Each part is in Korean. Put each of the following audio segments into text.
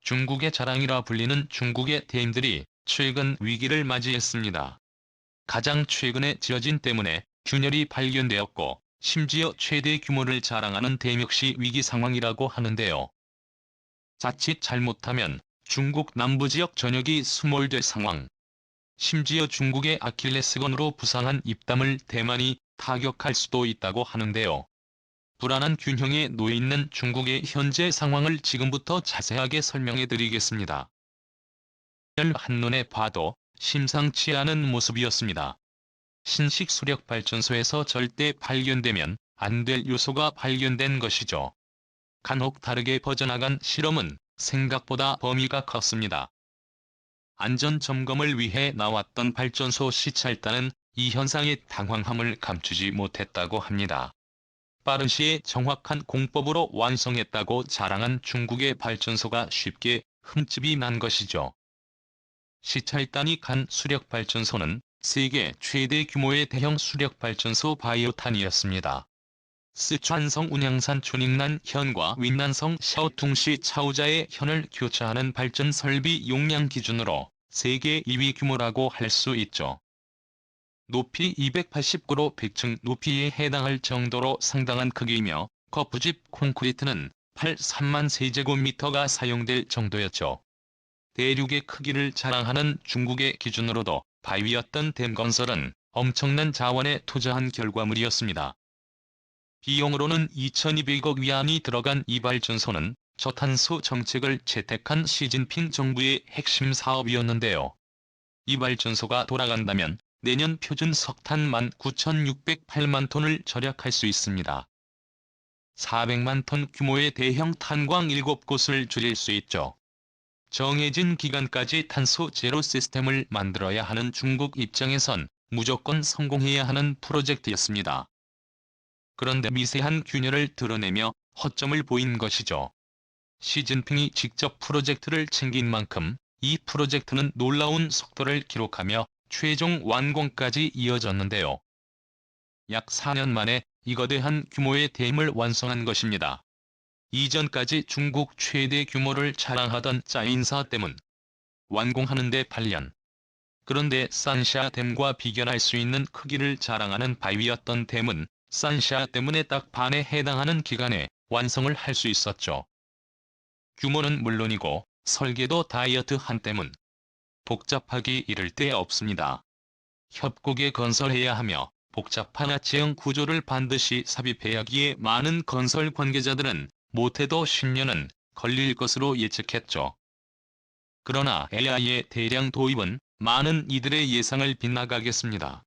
중국의 자랑이라 불리는 중국의 댐들이 최근 위기를 맞이했습니다. 가장 최근에 지어진 때문에 균열이 발견되었고 심지어 최대 규모를 자랑하는 댐 역시 위기 상황이라고 하는데요. 자칫 잘못하면 중국 남부지역 전역이 수몰될 상황. 심지어 중국의 아킬레스건으로 부상한 입담을 대만이 타격할 수도 있다고 하는데요. 불안한 균형에 놓여 있는 중국의 현재 상황을 지금부터 자세하게 설명해 드리겠습니다. 한눈에 봐도 심상치 않은 모습이었습니다. 신식 수력 발전소에서 절대 발견되면 안 될 요소가 발견된 것이죠. 간혹 다르게 퍼져나간 실험은 생각보다 범위가 컸습니다. 안전 점검을 위해 나왔던 발전소 시찰단은 이 현상의 당황함을 감추지 못했다고 합니다. 빠른 시에 정확한 공법으로 완성했다고 자랑한 중국의 발전소가 쉽게 흠집이 난 것이죠. 시찰단이 간 수력발전소는 세계 최대 규모의 대형 수력발전소 바이오탄이었습니다. 쓰촨성 운양산 춘익난 현과 윈난성 샤오퉁시 차우자의 현을 교차하는 발전 설비 용량 기준으로 세계 2위 규모라고 할 수 있죠. 높이 289로 100층 높이에 해당할 정도로 상당한 크기이며 거푸집 콘크리트는 83만 세제곱미터가 사용될 정도였죠. 대륙의 크기를 자랑하는 중국의 기준으로도 바위였던 댐 건설은 엄청난 자원에 투자한 결과물이었습니다. 비용으로는 2,200억 위안이 들어간 이 발전소는 저탄소 정책을 채택한 시진핑 정부의 핵심 사업이었는데요. 이 발전소가 돌아간다면 내년 표준 석탄 19,608만 톤을 절약할 수 있습니다. 400만 톤 규모의 대형 탄광 7곳을 줄일 수 있죠. 정해진 기간까지 탄소 제로 시스템을 만들어야 하는 중국 입장에선 무조건 성공해야 하는 프로젝트였습니다. 그런데 미세한 균열을 드러내며 허점을 보인 것이죠. 시진핑이 직접 프로젝트를 챙긴 만큼 이 프로젝트는 놀라운 속도를 기록하며 최종 완공까지 이어졌는데요. 약 4년 만에 이 거대한 규모의 댐을 완성한 것입니다. 이전까지 중국 최대 규모를 자랑하던 짜인사댐은 완공하는 데 8년. 그런데 산샤댐과 비견할 수 있는 크기를 자랑하는 바위였던 댐은 산샤댐의 딱 반에 해당하는 기간에 완성을 할 수 있었죠. 규모는 물론이고 설계도 다이어트한 댐은 복잡하기 이를 데 없습니다. 협곡에 건설해야 하며 복잡한 하체형 구조를 반드시 삽입해야 하기에 많은 건설 관계자들은 못해도 10년은 걸릴 것으로 예측했죠. 그러나 AI의 대량 도입은 많은 이들의 예상을 빗나가겠습니다.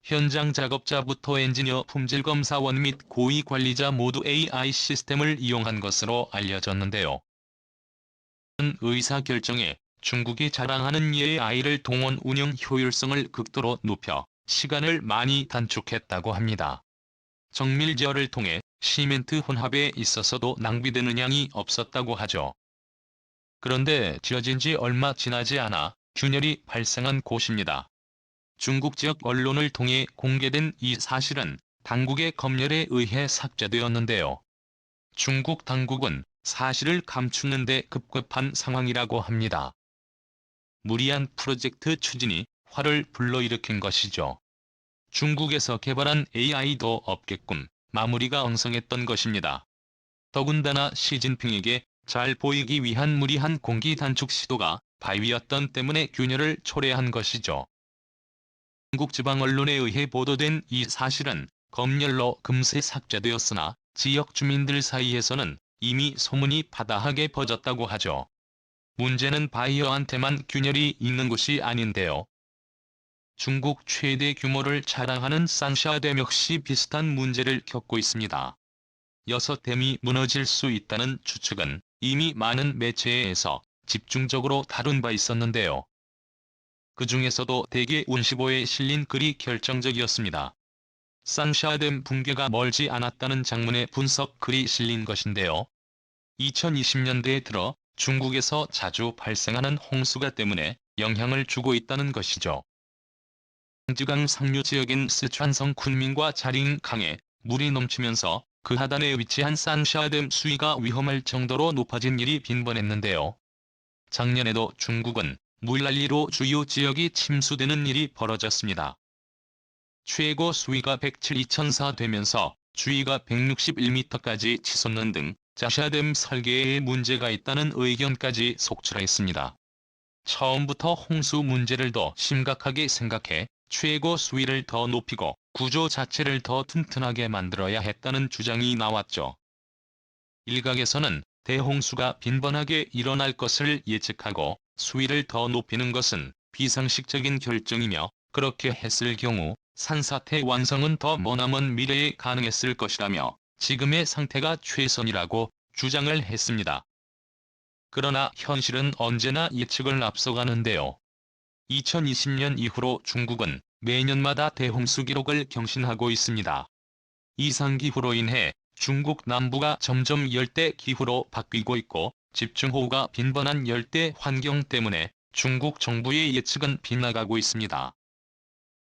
현장 작업자부터 엔지니어, 품질검사원 및 고위 관리자 모두 AI 시스템을 이용한 것으로 알려졌는데요. 의사결정에 중국이 자랑하는 AI를 동원 운영 효율성을 극도로 높여 시간을 많이 단축했다고 합니다. 정밀제어를 통해 시멘트 혼합에 있어서도 낭비되는 양이 없었다고 하죠. 그런데 지어진 지 얼마 지나지 않아 균열이 발생한 곳입니다. 중국 지역 언론을 통해 공개된 이 사실은 당국의 검열에 의해 삭제되었는데요. 중국 당국은 사실을 감추는 데 급급한 상황이라고 합니다. 무리한 프로젝트 추진이 화를 불러일으킨 것이죠. 중국에서 개발한 AI도 없게끔 마무리가 엉성했던 것입니다. 더군다나 시진핑에게 잘 보이기 위한 무리한 공기 단축 시도가 바위였던 때문에 균열을 초래한 것이죠. 중국 지방 언론에 의해 보도된 이 사실은 검열로 금세 삭제되었으나 지역 주민들 사이에서는 이미 소문이 바다하게 퍼졌다고 하죠. 문제는 바이어한테만 균열이 있는 것이 아닌데요. 중국 최대 규모를 자랑하는 산샤댐 역시 비슷한 문제를 겪고 있습니다. 6댐이 무너질 수 있다는 추측은 이미 많은 매체에서 집중적으로 다룬 바 있었는데요. 그 중에서도 대개 운시보에 실린 글이 결정적이었습니다. 산샤댐 붕괴가 멀지 않았다는 장문의 분석 글이 실린 것인데요. 2020년대에 들어 중국에서 자주 발생하는 홍수가 때문에 영향을 주고 있다는 것이죠. 양쯔강 상류 지역인 쓰촨성 쿤민과 자링강에 물이 넘치면서 그 하단에 위치한 산샤댐 수위가 위험할 정도로 높아진 일이 빈번했는데요. 작년에도 중국은 물난리로 주요 지역이 침수되는 일이 벌어졌습니다. 최고 수위가 107.2004 되면서 주위가 161m까지 치솟는 등 자샤댐 설계에 문제가 있다는 의견까지 속출했습니다. 처음부터 홍수 문제를 더 심각하게 생각해 최고 수위를 더 높이고 구조 자체를 더 튼튼하게 만들어야 했다는 주장이 나왔죠. 일각에서는 대홍수가 빈번하게 일어날 것을 예측하고 수위를 더 높이는 것은 비상식적인 결정이며 그렇게 했을 경우 산사태 완성은 더 머나먼 미래에 가능했을 것이라며 지금의 상태가 최선이라고 주장을 했습니다. 그러나 현실은 언제나 예측을 앞서가는데요. 2020년 이후로 중국은 매년마다 대홍수 기록을 경신하고 있습니다. 이상기후로 인해 중국 남부가 점점 열대 기후로 바뀌고 있고 집중호우가 빈번한 열대 환경 때문에 중국 정부의 예측은 빗나가고 있습니다.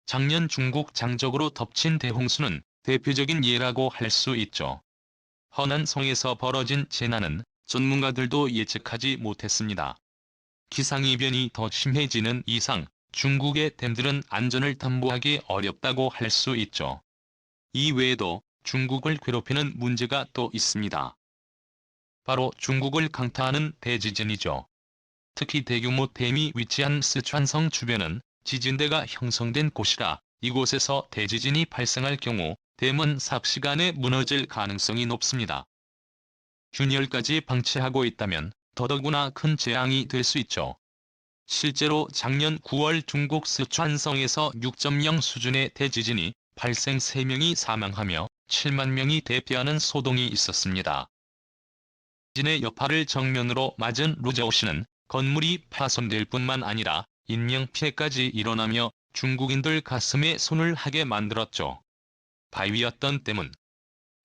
작년 중국 장적으로 덮친 대홍수는 대표적인 예라고 할 수 있죠. 허난성에서 벌어진 재난은 전문가들도 예측하지 못했습니다. 기상이변이 더 심해지는 이상 중국의 댐들은 안전을 담보하기 어렵다고 할 수 있죠. 이 외에도 중국을 괴롭히는 문제가 또 있습니다. 바로 중국을 강타하는 대지진이죠. 특히 대규모 댐이 위치한 스촨성 주변은 지진대가 형성된 곳이라 이곳에서 대지진이 발생할 경우 댐은 삽시간에 무너질 가능성이 높습니다. 균열까지 방치하고 있다면 더더구나 큰 재앙이 될 수 있죠. 실제로 작년 9월 중국 스촨성에서 6.0 수준의 대지진이 발생 3명이 사망하며 7만 명이 대피하는 소동이 있었습니다. 지진의 여파를 정면으로 맞은 루저우시는 건물이 파손될 뿐만 아니라 인명피해까지 일어나며 중국인들 가슴에 손을 하게 만들었죠. 바위였던 댐은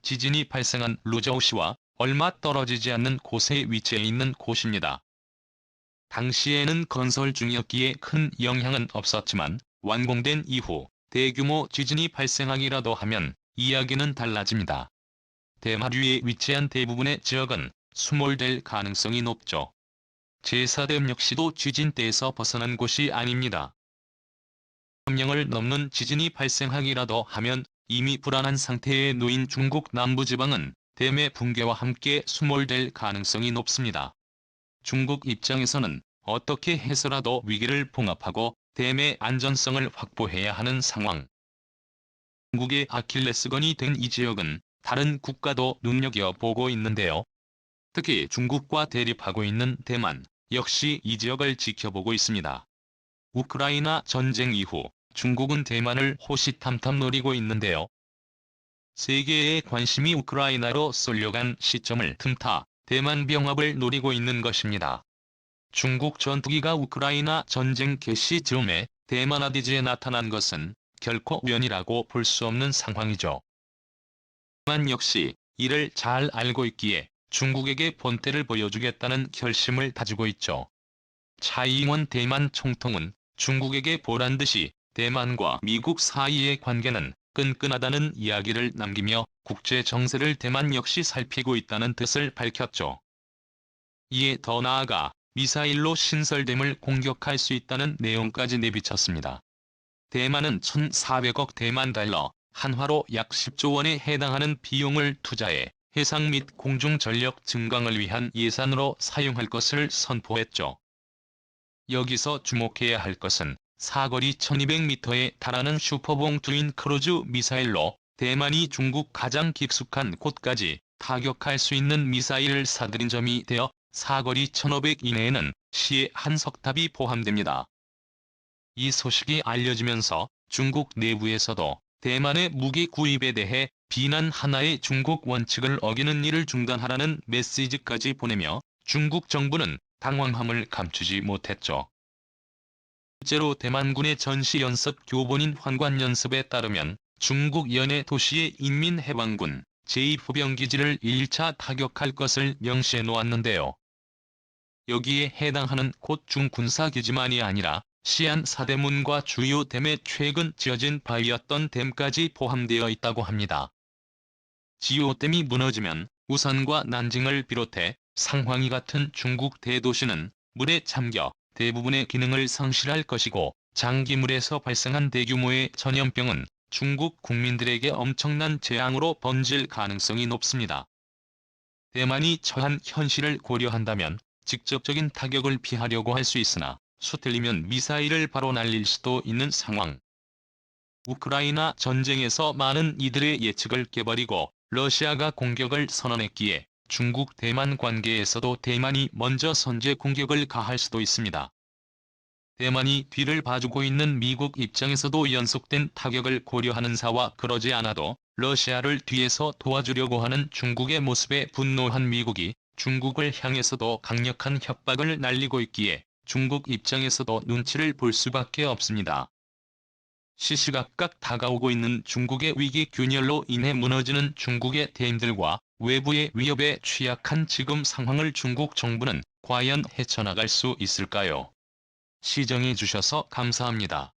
지진이 발생한 루저우시와 얼마 떨어지지 않는 곳에 위치해 있는 곳입니다. 당시에는 건설 중이었기에 큰 영향은 없었지만 완공된 이후 대규모 지진이 발생하기라도 하면 이야기는 달라집니다. 댐 하류에 위치한 대부분의 지역은 수몰될 가능성이 높죠. 제4댐 역시도 지진대에서 벗어난 곳이 아닙니다. 3명을 넘는 지진이 발생하기라도 하면 이미 불안한 상태에 놓인 중국 남부지방은 댐의 붕괴와 함께 수몰될 가능성이 높습니다. 중국 입장에서는 어떻게 해서라도 위기를 봉합하고 댐의 안전성을 확보해야 하는 상황. 중국의 아킬레스건이 된 이 지역은 다른 국가도 눈여겨보고 있는데요. 특히 중국과 대립하고 있는 대만 역시 이 지역을 지켜보고 있습니다. 우크라이나 전쟁 이후 중국은 대만을 호시탐탐 노리고 있는데요. 세계의 관심이 우크라이나로 쏠려간 시점을 틈타 대만 병합을 노리고 있는 것입니다. 중국 전투기가 우크라이나 전쟁 개시 즈음에 대만 아디지에 나타난 것은 결코 우연이라고 볼 수 없는 상황이죠. 대만 역시 이를 잘 알고 있기에 중국에게 본때를 보여주겠다는 결심을 다지고 있죠. 차이잉원 대만 총통은 중국에게 보란듯이 대만과 미국 사이의 관계는 끈끈하다는 이야기를 남기며 국제 정세를 대만 역시 살피고 있다는 뜻을 밝혔죠. 이에 더 나아가 미사일로 신설댐을 공격할 수 있다는 내용까지 내비쳤습니다. 대만은 1,400억 대만 달러, 한화로 약 10조 원에 해당하는 비용을 투자해 해상 및 공중 전력 증강을 위한 예산으로 사용할 것을 선포했죠. 여기서 주목해야 할 것은 사거리 1200m에 달하는 슈퍼봉 트윈 크루즈 미사일로 대만이 중국 가장 깊숙한 곳까지 타격할 수 있는 미사일을 사들인 점이 되어 사거리 1500 이내에는 시의 한 석탑이 포함됩니다. 이 소식이 알려지면서 중국 내부에서도 대만의 무기 구입에 대해 비난 하나의 중국 원칙을 어기는 일을 중단하라는 메시지까지 보내며 중국 정부는 당황함을 감추지 못했죠. 실제로 대만군의 전시연습 교본인 환관연습에 따르면 중국 연해 도시의 인민해방군 제2포병기지를 1차 타격할 것을 명시해 놓았는데요. 여기에 해당하는 곧 중군사기지만이 아니라 시안 사대문과 주요 댐에 최근 지어진 바위였던 댐까지 포함되어 있다고 합니다. 지오댐이 무너지면 우산과 난징을 비롯해 상황이 같은 중국 대도시는 물에 잠겨 대부분의 기능을 상실할 것이고, 장기물에서 발생한 대규모의 전염병은 중국 국민들에게 엄청난 재앙으로 번질 가능성이 높습니다. 대만이 처한 현실을 고려한다면 직접적인 타격을 피하려고 할 수 있으나 수틀리면 미사일을 바로 날릴 수도 있는 상황. 우크라이나 전쟁에서 많은 이들의 예측을 깨버리고 러시아가 공격을 선언했기에 중국 대만 관계에서도 대만이 먼저 선제 공격을 가할 수도 있습니다. 대만이 뒤를 봐주고 있는 미국 입장에서도 연속된 타격을 고려하는 사와 그러지 않아도 러시아를 뒤에서 도와주려고 하는 중국의 모습에 분노한 미국이 중국을 향해서도 강력한 협박을 날리고 있기에 중국 입장에서도 눈치를 볼 수밖에 없습니다. 시시각각 다가오고 있는 중국의 위기 균열로 인해 무너지는 중국의 대인들과 외부의 위협에 취약한 지금 상황을 중국 정부는 과연 헤쳐나갈 수 있을까요? 시청해 주셔서 감사합니다.